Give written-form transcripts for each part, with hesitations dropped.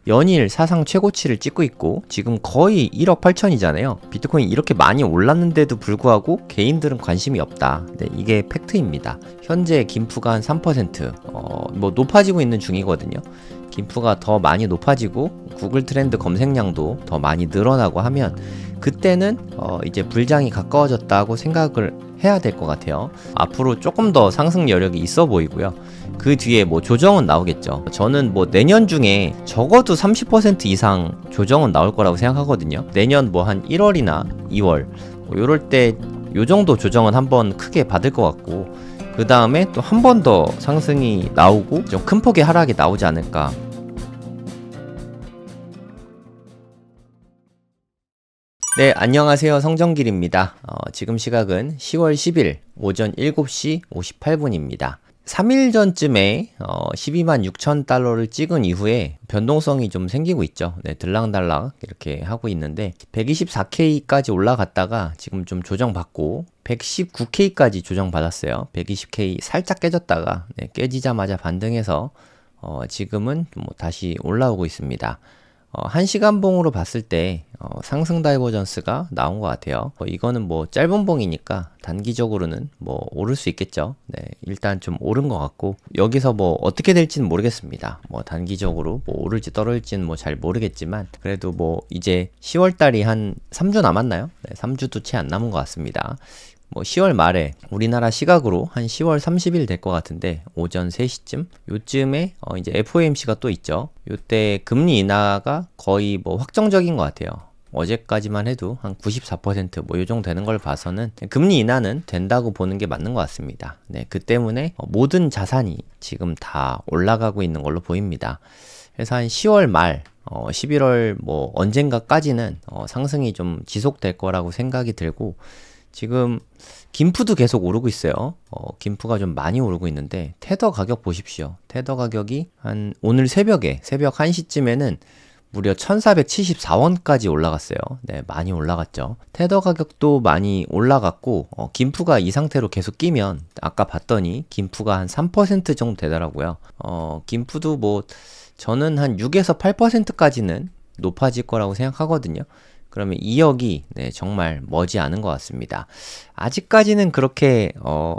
연일 사상 최고치를 찍고 있고 지금 거의 1억 8천이잖아요. 비트코인 이렇게 많이 올랐는데도 불구하고 개인들은 관심이 없다. 네, 이게 팩트입니다. 현재 김프가 한 3%, 높아지고 있는 중이거든요. 김프가 더 많이 높아지고 구글 트렌드 검색량도 더 많이 늘어나고 하면 그때는 이제 불장이 가까워졌다고 생각을 해야 될 것 같아요. 앞으로 조금 더 상승 여력이 있어 보이고요. 그 뒤에 뭐 조정은 나오겠죠. 저는 뭐 내년 중에 적어도 30% 이상 조정은 나올 거라고 생각하거든요. 내년 뭐 한 1월이나 2월 뭐 요럴 때 요 정도 조정은 한번 크게 받을 것 같고, 그 다음에 또 한 번 더 상승이 나오고 좀 큰 폭의 하락이 나오지 않을까. 네, 안녕하세요. 성정길입니다. 지금 시각은 10월 10일 오전 7시 58분입니다. 3일 전쯤에 12만 6천 달러를 찍은 이후에 변동성이 좀 생기고 있죠. 네, 들락달락 이렇게 하고 있는데 124K까지 올라갔다가 지금 좀 조정받고 119K까지 조정받았어요. 120K 살짝 깨졌다가 깨지자마자 반등해서 지금은 뭐 다시 올라오고 있습니다. 1시간 봉으로 봤을 때 상승 다이버전스가 나온 것 같아요. 이거는 뭐 짧은 봉이니까 단기적으로는 뭐 오를 수 있겠죠. 네, 일단 좀 오른 것 같고 여기서 뭐 어떻게 될지는 모르겠습니다. 뭐 단기적으로 뭐 오를지 떨어질지는 뭐 잘 모르겠지만 그래도 뭐 이제 10월 달이 한 3주 남았나요? 네, 3주도 채 안 남은 것 같습니다. 뭐 10월 말에 우리나라 시각으로 한 10월 30일 될 것 같은데 오전 3시쯤 요쯤에 이제 FOMC가 또 있죠. 요때 금리 인하가 거의 뭐 확정적인 것 같아요. 어제까지만 해도 한 94% 요 정도 되는 걸 봐서는 금리 인하는 된다고 보는 게 맞는 것 같습니다. 네, 그 때문에 모든 자산이 지금 다 올라가고 있는 걸로 보입니다. 그래서 한 10월 말 11월 뭐 언젠가까지는 상승이 좀 지속될 거라고 생각이 들고, 지금 김프도 계속 오르고 있어요. 김프가 좀 많이 오르고 있는데 테더 가격 보십시오. 테더 가격이 한 오늘 새벽 1시쯤에는 무려 1474원까지 올라갔어요. 네, 많이 올라갔죠. 테더 가격도 많이 올라갔고 김프가 이 상태로 계속 끼면 아까 봤더니 김프가 한 3% 정도 되더라고요. 김프도 뭐 저는 한 6에서 8%까지는 높아질 거라고 생각하거든요. 그러면 2억이 정말 머지 않은 것 같습니다. 아직까지는 그렇게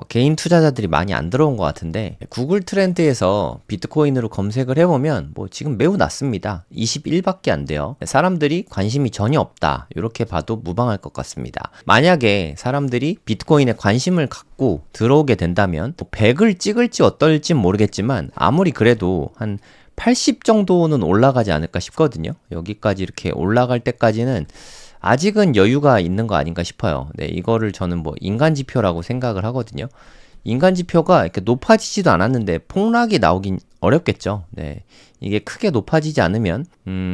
개인 투자자들이 많이 안 들어온 것 같은데 구글 트렌드에서 비트코인으로 검색을 해보면 뭐 지금 매우 낮습니다. 21밖에 안 돼요. 사람들이 관심이 전혀 없다, 이렇게 봐도 무방할 것 같습니다. 만약에 사람들이 비트코인에 관심을 갖고 들어오게 된다면 100을 찍을지 어떨지 모르겠지만 아무리 그래도 한 80 정도는 올라가지 않을까 싶거든요. 여기까지 이렇게 올라갈 때까지는 아직은 여유가 있는 거 아닌가 싶어요. 네, 이거를 저는 뭐 인간지표라고 생각을 하거든요. 인간지표가 이렇게 높아지지도 않았는데 폭락이 나오긴 어렵겠죠. 네, 이게 크게 높아지지 않으면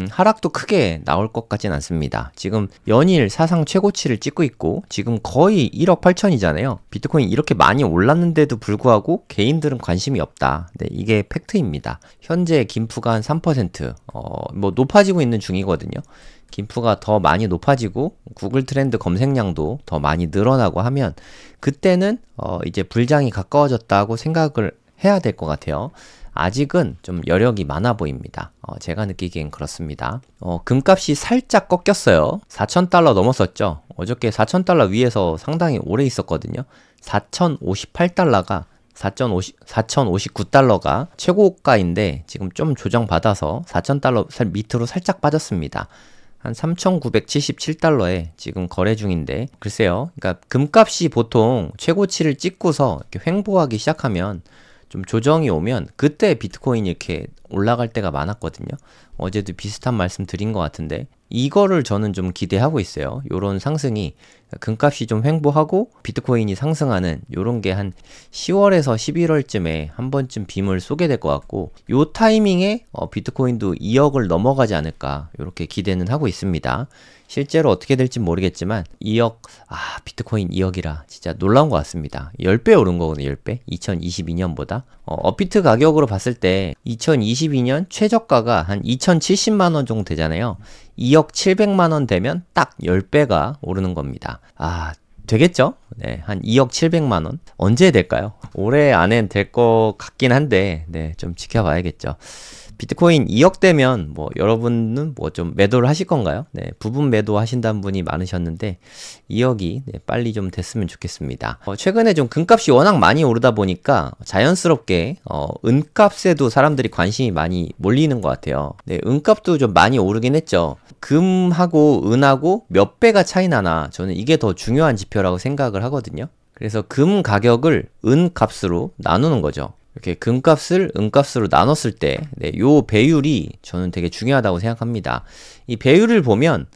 하락도 크게 나올 것 같진 않습니다. 지금 연일 사상 최고치를 찍고 있고 지금 거의 1억 8천이잖아요. 비트코인 이렇게 많이 올랐는데도 불구하고 개인들은 관심이 없다. 네, 이게 팩트입니다. 현재 김프가 한 3%, 뭐 높아지고 있는 중이거든요. 김프가 더 많이 높아지고 구글 트렌드 검색량도 더 많이 늘어나고 하면 그때는 이제 불장이 가까워졌다고 생각을 해야 될 것 같아요. 아직은 좀 여력이 많아 보입니다. 제가 느끼기엔 그렇습니다. 금값이 살짝 꺾였어요. 4,000달러 넘었었죠. 어저께 4,000달러 위에서 상당히 오래 있었거든요. 4,058달러가 4,059달러가 최고가인데 지금 좀 조정받아서 4,000달러 밑으로 살짝 빠졌습니다. 한 3,977달러에 지금 거래 중인데 글쎄요. 그러니까 금값이 보통 최고치를 찍고서 이렇게 횡보하기 시작하면 좀 조정이 오면 그때 비트코인이 이렇게 올라갈 때가 많았거든요. 어제도 비슷한 말씀 드린 것 같은데 이거를 저는 좀 기대하고 있어요. 요런 상승이 금값이 좀 횡보하고 비트코인이 상승하는 요런 게 한 10월에서 11월쯤에 한 번쯤 빔을 쏘게 될 것 같고 요 타이밍에 비트코인도 2억을 넘어가지 않을까 요렇게 기대는 하고 있습니다. 실제로 어떻게 될지 모르겠지만 2억, 비트코인 2억이라 진짜 놀라운 것 같습니다. 10배 오른 거거든요. 10배. 2022년보다. 업비트 가격으로 봤을 때 2022년 최저가가 한 2,070만원 정도 되잖아요. 2억 700만원 되면 딱 10배가 오르는 겁니다. 되겠죠? 네, 한 2억 700만원. 언제 될까요? 올해 안엔 될 것 같긴 한데, 네, 좀 지켜봐야겠죠. 비트코인 2억 되면 뭐 여러분은 뭐 좀 매도를 하실 건가요? 네, 부분 매도 하신다는 분이 많으셨는데 2억이 빨리 좀 됐으면 좋겠습니다. 최근에 좀 금값이 워낙 많이 오르다 보니까 자연스럽게 은값에도 사람들이 관심이 많이 몰리는 것 같아요. 네, 은값도 좀 많이 오르긴 했죠. 금하고 은하고 몇 배가 차이 나나 저는 이게 더 중요한 지표라고 생각을 하거든요. 그래서 금 가격을 은 값으로 나누는 거죠. 이렇게 금값을 은값으로 나눴을 때, 네, 요 배율이 저는 되게 중요하다고 생각합니다. 이 배율을 보면,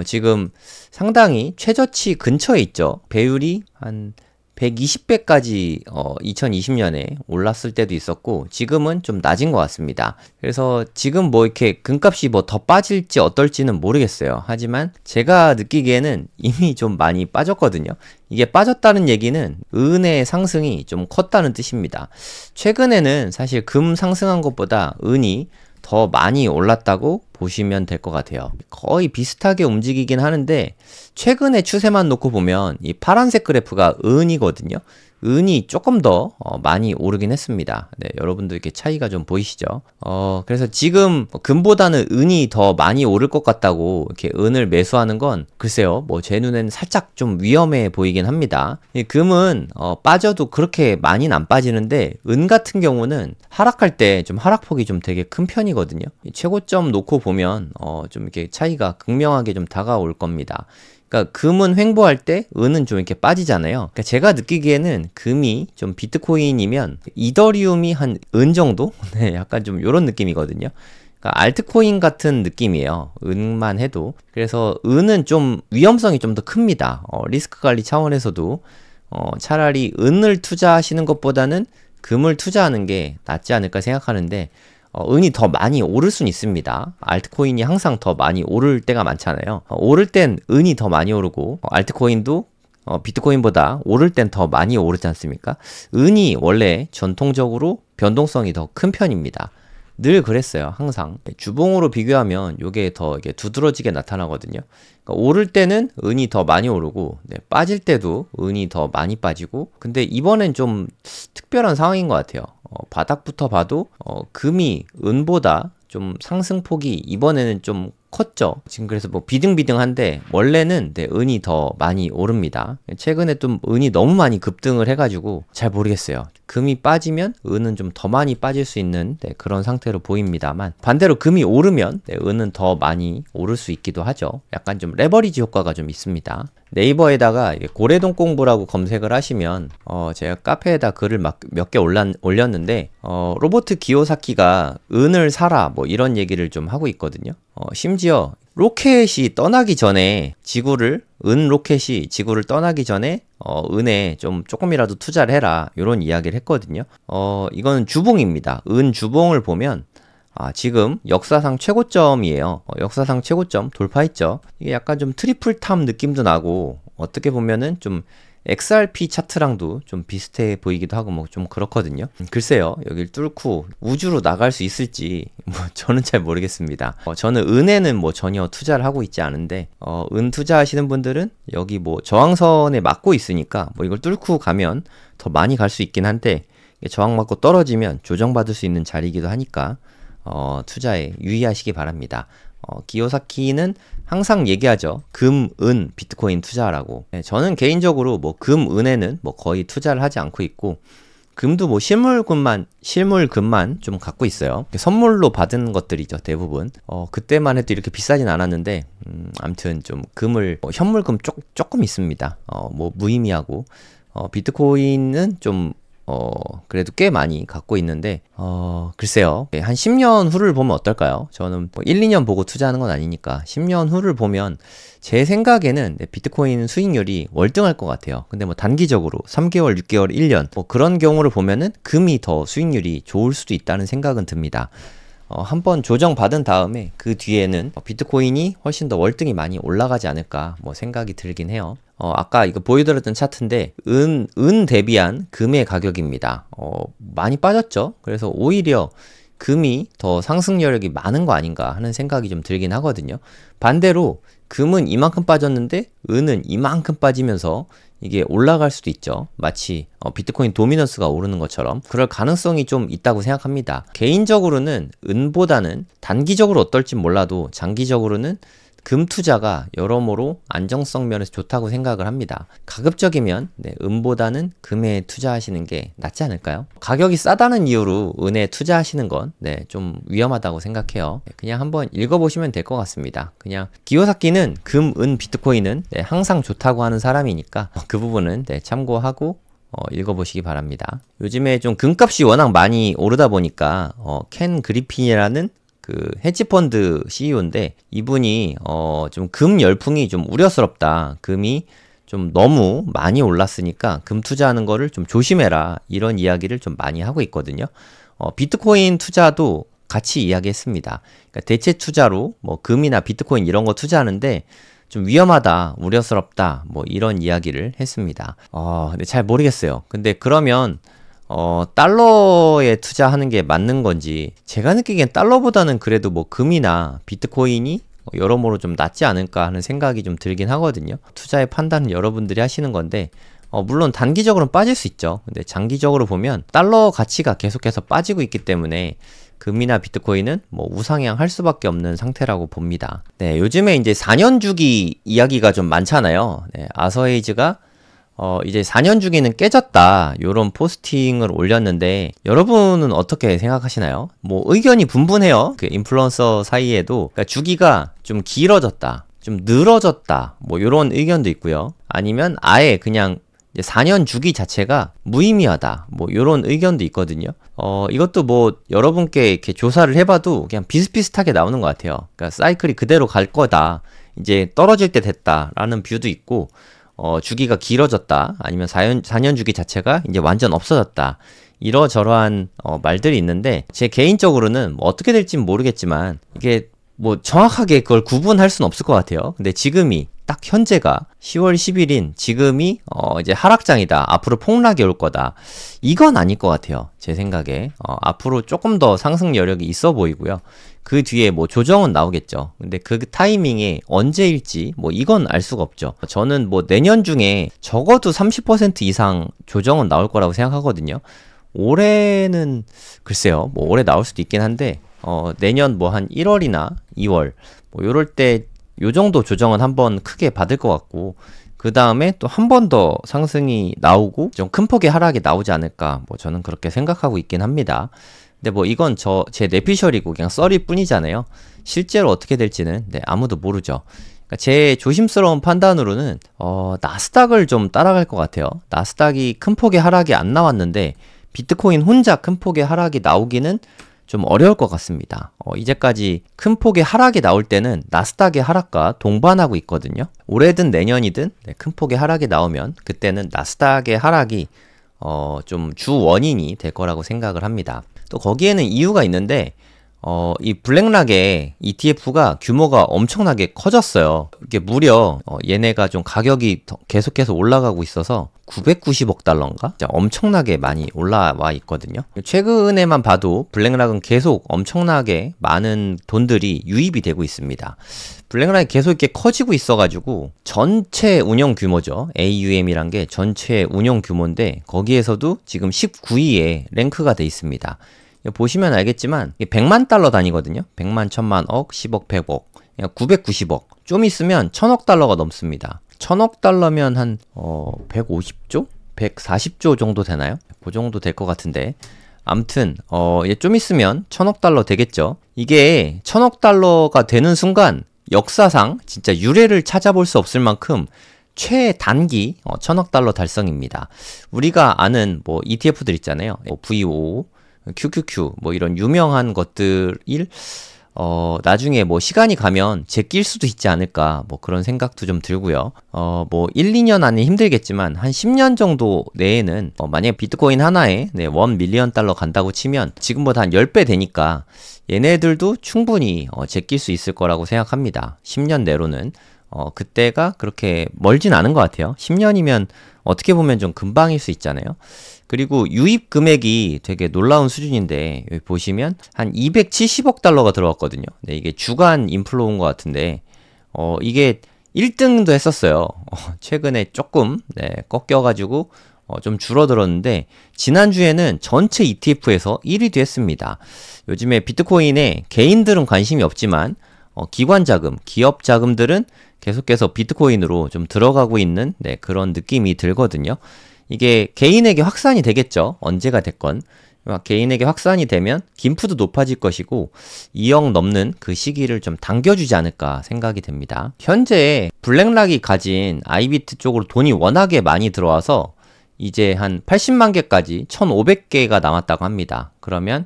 지금 상당히 최저치 근처에 있죠. 배율이 한 120배까지 2020년에 올랐을 때도 있었고 지금은 좀 낮은 것 같습니다. 그래서 지금 뭐 이렇게 금값이 뭐 더 빠질지 어떨지는 모르겠어요. 하지만 제가 느끼기에는 이미 좀 많이 빠졌거든요. 이게 빠졌다는 얘기는 은의 상승이 좀 컸다는 뜻입니다. 최근에는 사실 금 상승한 것보다 은이 더 많이 올랐다고 보시면 될 것 같아요. 거의 비슷하게 움직이긴 하는데 최근의 추세만 놓고 보면 이 파란색 그래프가 은이거든요. 은이 조금 더 많이 오르긴 했습니다. 네, 여러분도 이렇게 차이가 좀 보이시죠? 그래서 지금 금보다는 은이 더 많이 오를 것 같다고 이렇게 은을 매수하는 건 글쎄요, 뭐 제 눈에는 살짝 좀 위험해 보이긴 합니다. 이 금은 빠져도 그렇게 많이는 안 빠지는데 은 같은 경우는 하락할 때 좀 하락폭이 좀 되게 큰 편이거든요. 최고점 놓고 보면 좀 이렇게 차이가 극명하게 좀 다가올 겁니다. 그러니까 금은 횡보할 때 은은 좀 이렇게 빠지잖아요. 그러니까 제가 느끼기에는 금이 좀 비트코인이면 이더리움이 한 은 정도? 네, 약간 좀 이런 느낌이거든요. 그러니까 알트코인 같은 느낌이에요. 은만 해도. 그래서 은은 좀 위험성이 좀 더 큽니다. 리스크 관리 차원에서도 차라리 은을 투자하시는 것보다는 금을 투자하는 게 낫지 않을까 생각하는데 은이 더 많이 오를 수는 있습니다. 알트코인이 항상 더 많이 오를 때가 많잖아요. 오를 땐 은이 더 많이 오르고 알트코인도 비트코인보다 오를 땐 더 많이 오르지 않습니까? 은이 원래 전통적으로 변동성이 더 큰 편입니다. 늘 그랬어요. 항상 주봉으로 비교하면 이게 더 이게 두드러지게 나타나거든요. 그러니까 오를 때는 은이 더 많이 오르고 빠질 때도 은이 더 많이 빠지고 근데 이번엔 좀 특별한 상황인 것 같아요. 바닥부터 봐도 금이 은보다 좀 상승폭이 이번에는 좀 컸죠. 지금 그래서 뭐 비등비등한데 원래는 은이 더 많이 오릅니다. 최근에 좀 은이 너무 많이 급등을 해가지고 잘 모르겠어요. 금이 빠지면 은은 좀 더 많이 빠질 수 있는 그런 상태로 보입니다만 반대로 금이 오르면 은은 더 많이 오를 수 있기도 하죠. 약간 좀 레버리지 효과가 좀 있습니다. 네이버에다가 고래동 공부라고 검색을 하시면 제가 카페에다 글을 몇 개 올렸는데 로버트 기요사키가 은을 사라 뭐 이런 얘기를 좀 하고 있거든요. 심지어 로켓이 떠나기 전에 은 로켓이 지구를 떠나기 전에 은에 좀 조금이라도 투자를 해라 이런 이야기를 했거든요. 이건 주봉입니다. 은 주봉을 보면 지금 역사상 최고점이에요. 역사상 최고점 돌파했죠. 이게 약간 좀 트리플 탑 느낌도 나고 어떻게 보면은 좀 XRP 차트랑도 좀 비슷해 보이기도 하고 뭐 좀 그렇거든요. 글쎄요, 여길 뚫고 우주로 나갈 수 있을지 뭐 저는 잘 모르겠습니다. 저는 은에는 뭐 전혀 투자를 하고 있지 않은데 은 투자하시는 분들은 여기 뭐 저항선에 맞고 있으니까 뭐 이걸 뚫고 가면 더 많이 갈 수 있긴 한데 저항 맞고 떨어지면 조정받을 수 있는 자리이기도 하니까 투자에 유의하시기 바랍니다. 기요사키는 항상 얘기하죠. 금, 은, 비트코인 투자라고. 저는 개인적으로 뭐 금, 은에는 뭐 거의 투자를 하지 않고 있고 금도 뭐 실물금만 좀 갖고 있어요. 선물로 받은 것들이죠, 대부분. 그때만 해도 이렇게 비싸진 않았는데 아무튼 좀 금을 현물금 조금 있습니다. 뭐 무의미하고 비트코인은 좀 그래도 꽤 많이 갖고 있는데, 글쎄요. 한 10년 후를 보면 어떨까요? 저는 뭐 1, 2년 보고 투자하는 건 아니니까, 10년 후를 보면, 제 생각에는 비트코인 수익률이 월등할 것 같아요. 근데 뭐 단기적으로 3개월, 6개월, 1년, 뭐 그런 경우를 보면은 금이 더 수익률이 좋을 수도 있다는 생각은 듭니다. 한번 조정받은 다음에 그 뒤에는 비트코인이 훨씬 더 월등히 많이 올라가지 않을까 뭐 생각이 들긴 해요. 아까 이거 보여드렸던 차트인데 은 대비한 금의 가격입니다. 많이 빠졌죠. 그래서 오히려 금이 더 상승 여력이 많은 거 아닌가 하는 생각이 좀 들긴 하거든요. 반대로 금은 이만큼 빠졌는데 은은 이만큼 빠지면서 이게 올라갈 수도 있죠. 마치 비트코인 도미넌스가 오르는 것처럼 그럴 가능성이 좀 있다고 생각합니다. 개인적으로는 은보다는 단기적으로 어떨지 몰라도 장기적으로는 금 투자가 여러모로 안정성 면에서 좋다고 생각을 합니다. 가급적이면 은보다는 금에 투자하시는 게 낫지 않을까요? 가격이 싸다는 이유로 은에 투자하시는 건 좀 위험하다고 생각해요. 그냥 한번 읽어보시면 될 것 같습니다. 그냥 기요사키는 금, 은, 비트코인은 항상 좋다고 하는 사람이니까 그 부분은 참고하고 읽어보시기 바랍니다. 요즘에 좀 금값이 워낙 많이 오르다 보니까 켄 그리핀이라는 그 헤지펀드 CEO인데 이분이 좀 금 열풍이 좀 우려스럽다. 금이 좀 너무 많이 올랐으니까 금 투자하는 거를 좀 조심해라. 이런 이야기를 좀 많이 하고 있거든요. 비트코인 투자도 같이 이야기했습니다. 그러니까 대체 투자로 뭐 금이나 비트코인 이런 거 투자하는데 좀 위험하다, 우려스럽다, 뭐 이런 이야기를 했습니다. 근데 잘 모르겠어요. 근데 그러면 달러에 투자하는 게 맞는 건지, 제가 느끼기엔 달러보다는 그래도 뭐 금이나 비트코인이 여러모로 좀 낫지 않을까 하는 생각이 좀 들긴 하거든요. 투자의 판단은 여러분들이 하시는 건데, 물론 단기적으로는 빠질 수 있죠. 근데 장기적으로 보면 달러 가치가 계속해서 빠지고 있기 때문에 금이나 비트코인은 뭐 우상향 할 수밖에 없는 상태라고 봅니다. 네, 요즘에 이제 4년 주기 이야기가 좀 많잖아요. 아서에이즈가 이제 4년 주기는 깨졌다. 요런 포스팅을 올렸는데 여러분은 어떻게 생각하시나요? 뭐 의견이 분분해요. 그 인플루언서 사이에도 그러니까 주기가 좀 길어졌다. 좀 늘어졌다. 뭐 요런 의견도 있고요. 아니면 아예 그냥 4년 주기 자체가 무의미하다. 뭐 요런 의견도 있거든요. 이것도 뭐 여러분께 이렇게 조사를 해봐도 그냥 비슷비슷하게 나오는 것 같아요. 그러니까 사이클이 그대로 갈 거다. 이제 떨어질 때 됐다라는 뷰도 있고 주기가 길어졌다. 아니면 4년 주기 자체가 이제 완전 없어졌다. 이러저러한 말들이 있는데 제 개인적으로는 뭐 어떻게 될지는 모르겠지만 이게 뭐 정확하게 그걸 구분할 수는 없을 것 같아요. 근데 지금이 딱 현재가 10월 10일인 지금이 이제 하락장이다. 앞으로 폭락이 올 거다. 이건 아닐 것 같아요. 제 생각에. 앞으로 조금 더 상승 여력이 있어 보이고요. 그 뒤에 뭐 조정은 나오겠죠. 근데 그 타이밍에 언제일지 뭐 이건 알 수가 없죠. 저는 뭐 내년 중에 적어도 30% 이상 조정은 나올 거라고 생각하거든요. 올해는 글쎄요. 뭐 올해 나올 수도 있긴 한데 내년 뭐 한 1월이나 2월 뭐 요럴 때 요 정도 조정은 한번 크게 받을 것 같고 그 다음에 또 한 번 더 상승이 나오고 좀 큰 폭의 하락이 나오지 않을까 뭐 저는 그렇게 생각하고 있긴 합니다. 근데 뭐 이건 제 내피셜이고 그냥 썰일 뿐이잖아요. 실제로 어떻게 될지는 아무도 모르죠. 그러니까 제 조심스러운 판단으로는 나스닥을 좀 따라갈 것 같아요. 나스닥이 큰 폭의 하락이 안 나왔는데 비트코인 혼자 큰 폭의 하락이 나오기는 좀 어려울 것 같습니다. 이제까지 큰 폭의 하락이 나올 때는 나스닥의 하락과 동반하고 있거든요. 올해든 내년이든 큰 폭의 하락이 나오면 그때는 나스닥의 하락이 좀 주 원인이 될 거라고 생각을 합니다. 또 거기에는 이유가 있는데 이 블랙락의 ETF가 규모가 엄청나게 커졌어요. 이게 무려 얘네가 좀 가격이 계속해서 올라가고 있어서 990억 달러인가? 진짜 엄청나게 많이 올라와 있거든요. 최근에만 봐도 블랙락은 계속 엄청나게 많은 돈들이 유입이 되고 있습니다. 블랙락이 계속 이렇게 커지고 있어가지고 전체 운영 규모죠. AUM이란 게 전체 운영 규모인데 거기에서도 지금 19위에 랭크가 돼 있습니다. 보시면 알겠지만 100만 달러 단위거든요. 100만, 1000만, 억, 10억, 100억, 990억. 좀 있으면 1000억 달러가 넘습니다. 1000억 달러면 한 150조? 140조 정도 되나요? 그 정도 될 것 같은데 암튼 좀 있으면 1000억 달러 되겠죠. 이게 1000억 달러가 되는 순간 역사상 진짜 유례를 찾아볼 수 없을 만큼 최단기 1000억 달러 달성입니다. 우리가 아는 뭐 ETF들 있잖아요. VO, QQQ 뭐 이런 유명한 것들일 나중에 뭐 시간이 가면 제낄 수도 있지 않을까 뭐 그런 생각도 좀 들고요. 뭐 1, 2년 안에 힘들겠지만 한 10년 정도 내에는 만약에 비트코인 하나에 1 밀리언 달러 간다고 치면 지금보다 한 10배 되니까 얘네들도 충분히 제낄 수 있을 거라고 생각합니다. 10년 내로는 그때가 그렇게 멀진 않은 것 같아요. 10년이면 어떻게 보면 좀 금방일 수 있잖아요. 그리고 유입 금액이 되게 놀라운 수준인데 여기 보시면 한 270억 달러가 들어왔거든요. 네, 이게 주간 인플로우인 것 같은데 이게 1등도 했었어요. 최근에 조금 꺾여가지고 좀 줄어들었는데 지난주에는 전체 ETF에서 1위도 했습니다. 요즘에 비트코인에 개인들은 관심이 없지만 기관 자금, 기업 자금들은 계속해서 비트코인으로 좀 들어가고 있는 그런 느낌이 들거든요. 이게 개인에게 확산이 되겠죠. 언제가 됐건. 개인에게 확산이 되면 김프도 높아질 것이고 2억 넘는 그 시기를 좀 당겨주지 않을까 생각이 됩니다. 현재 블랙락이 가진 아이비트 쪽으로 돈이 워낙에 많이 들어와서 이제 한 80만 개까지 1,500개가 남았다고 합니다. 그러면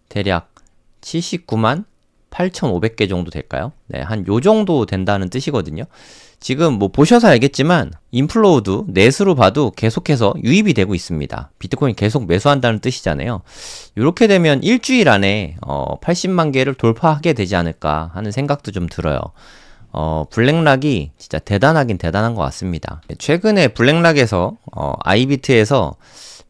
대략 79만 8,500개 정도 될까요? 한 요 정도 된다는 뜻이거든요. 지금 뭐 보셔서 알겠지만 인플로우도 넷으로 봐도 계속해서 유입이 되고 있습니다. 비트코인 계속 매수한다는 뜻이잖아요. 이렇게 되면 일주일 안에 80만 개를 돌파하게 되지 않을까 하는 생각도 좀 들어요. 블랙락이 진짜 대단하긴 대단한 것 같습니다. 최근에 블랙락에서 아이비트에서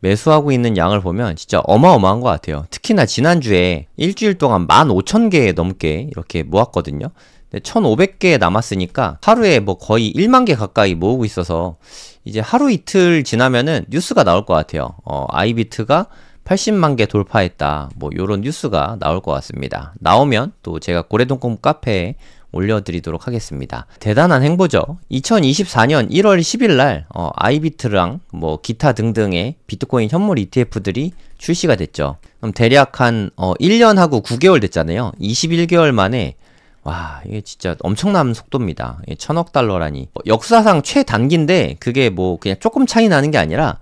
매수하고 있는 양을 보면 진짜 어마어마한 것 같아요. 특히나 지난주에 일주일 동안 15,000개 넘게 이렇게 모았거든요. 1,500개 남았으니까 하루에 뭐 거의 1만 개 가까이 모으고 있어서 이제 하루 이틀 지나면은 뉴스가 나올 것 같아요. 아이비트가 80만 개 돌파했다. 뭐 요런 뉴스가 나올 것 같습니다. 나오면 또 제가 고래동꿈 카페에 올려드리도록 하겠습니다. 대단한 행보죠. 2024년 1월 10일 날 아이비트랑 뭐 기타 등등의 비트코인 현물 ETF들이 출시가 됐죠. 그럼 대략 한 1년하고 9개월 됐잖아요. 21개월 만에 와, 이게 진짜 엄청난 속도입니다. 1,000억 달러라니. 역사상 최단기인데 그게 뭐 그냥 조금 차이 나는 게 아니라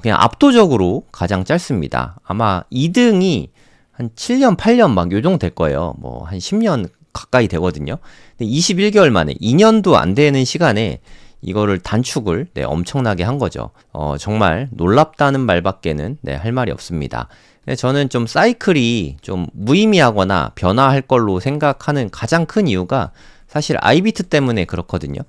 그냥 압도적으로 가장 짧습니다. 아마 2등이 한 7년, 8년 막 요 정도 될 거예요. 뭐 한 10년 가까이 되거든요. 근데 21개월 만에 2년도 안 되는 시간에 이거를 단축을 엄청나게 한 거죠. 정말 놀랍다는 말밖에는 할 말이 없습니다. 근데 저는 좀 사이클이 좀 무의미하거나 변화할 걸로 생각하는 가장 큰 이유가 사실 아이비트 때문에 그렇거든요.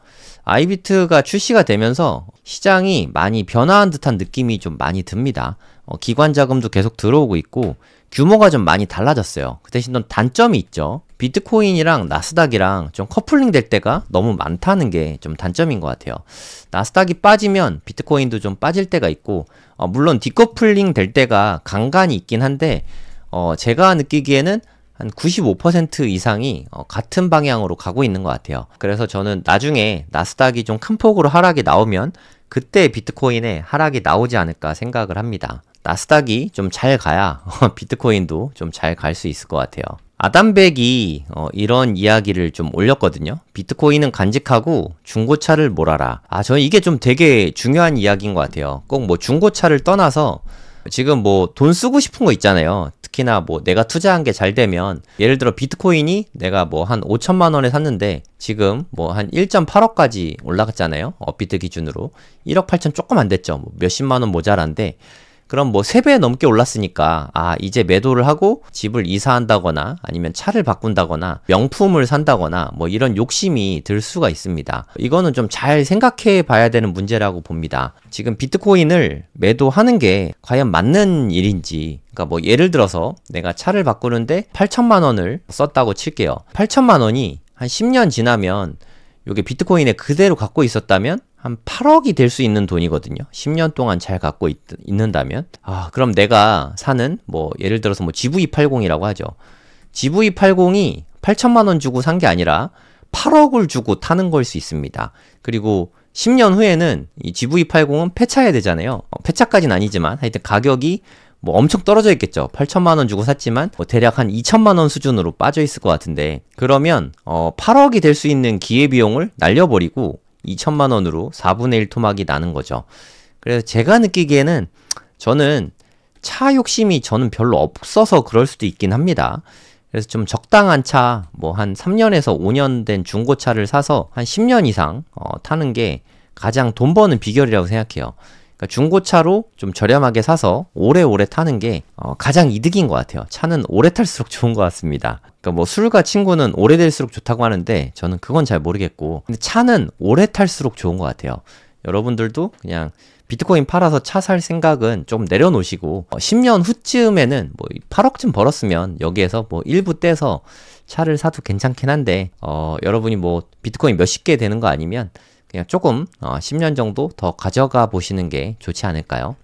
아이비트가 출시가 되면서 시장이 많이 변화한 듯한 느낌이 좀 많이 듭니다. 기관 자금도 계속 들어오고 있고 규모가 좀 많이 달라졌어요. 그 대신 또 단점이 있죠. 비트코인이랑 나스닥이랑 좀 커플링 될 때가 너무 많다는 게 좀 단점인 것 같아요. 나스닥이 빠지면 비트코인도 좀 빠질 때가 있고 물론 디커플링 될 때가 간간이 있긴 한데 제가 느끼기에는 한 95% 이상이 같은 방향으로 가고 있는 것 같아요. 그래서 저는 나중에 나스닥이 좀 큰 폭으로 하락이 나오면 그때 비트코인에 하락이 나오지 않을까 생각을 합니다. 나스닥이 좀 잘 가야 비트코인도 좀 잘 갈 수 있을 것 같아요. 아담백이 이런 이야기를 좀 올렸거든요. 비트코인은 간직하고 중고차를 몰아라. 저는 이게 좀 되게 중요한 이야기인 것 같아요. 꼭 뭐 중고차를 떠나서 지금 뭐 돈 쓰고 싶은 거 있잖아요. 특히나 뭐 내가 투자한 게 잘 되면 예를 들어 비트코인이 내가 뭐 한 5천만 원에 샀는데 지금 뭐 한 1.8억까지 올라갔잖아요. 업비트 기준으로 1억 8천 조금 안 됐죠. 뭐 몇십만 원 모자란데 그럼 뭐 3배 넘게 올랐으니까 이제 매도를 하고 집을 이사한다거나 아니면 차를 바꾼다거나 명품을 산다거나 뭐 이런 욕심이 들 수가 있습니다. 이거는 좀 잘 생각해 봐야 되는 문제라고 봅니다. 지금 비트코인을 매도하는 게 과연 맞는 일인지, 그러니까 뭐 예를 들어서 내가 차를 바꾸는데 8천만 원을 썼다고 칠게요. 8천만 원이 한 10년 지나면 이게 비트코인에 그대로 갖고 있었다면 한 8억이 될 수 있는 돈이거든요. 10년 동안 잘 갖고 있는다면. 그럼 내가 사는 뭐 예를 들어서 뭐 GV80이라고 하죠. GV80이 8천만 원 주고 산 게 아니라 8억을 주고 타는 걸 수 있습니다. 그리고 10년 후에는 이 GV80은 폐차해야 되잖아요. 폐차까지는 아니지만 하여튼 가격이 뭐 엄청 떨어져 있겠죠. 8천만 원 주고 샀지만 뭐 대략 한 2천만 원 수준으로 빠져 있을 것 같은데, 그러면 8억이 될 수 있는 기회비용을 날려버리고 2천만 원으로 4분의 1 토막이 나는 거죠. 그래서 제가 느끼기에는 저는 차 욕심이 저는 별로 없어서 그럴 수도 있긴 합니다. 그래서 좀 적당한 차, 뭐 한 3년에서 5년 된 중고차를 사서 한 10년 이상 타는 게 가장 돈 버는 비결이라고 생각해요. 그러니까 중고차로 좀 저렴하게 사서 오래오래 타는 게 가장 이득인 것 같아요. 차는 오래 탈수록 좋은 것 같습니다. 그러니까 뭐 술과 친구는 오래될수록 좋다고 하는데 저는 그건 잘 모르겠고, 근데 차는 오래 탈수록 좋은 것 같아요. 여러분들도 그냥 비트코인 팔아서 차 살 생각은 좀 내려놓으시고 10년 후쯤에는 뭐 8억쯤 벌었으면 여기에서 뭐 일부 떼서 차를 사도 괜찮긴 한데 여러분이 뭐 비트코인 몇십 개 되는 거 아니면 그냥 조금 10년 정도 더 가져가 보시는 게 좋지 않을까요?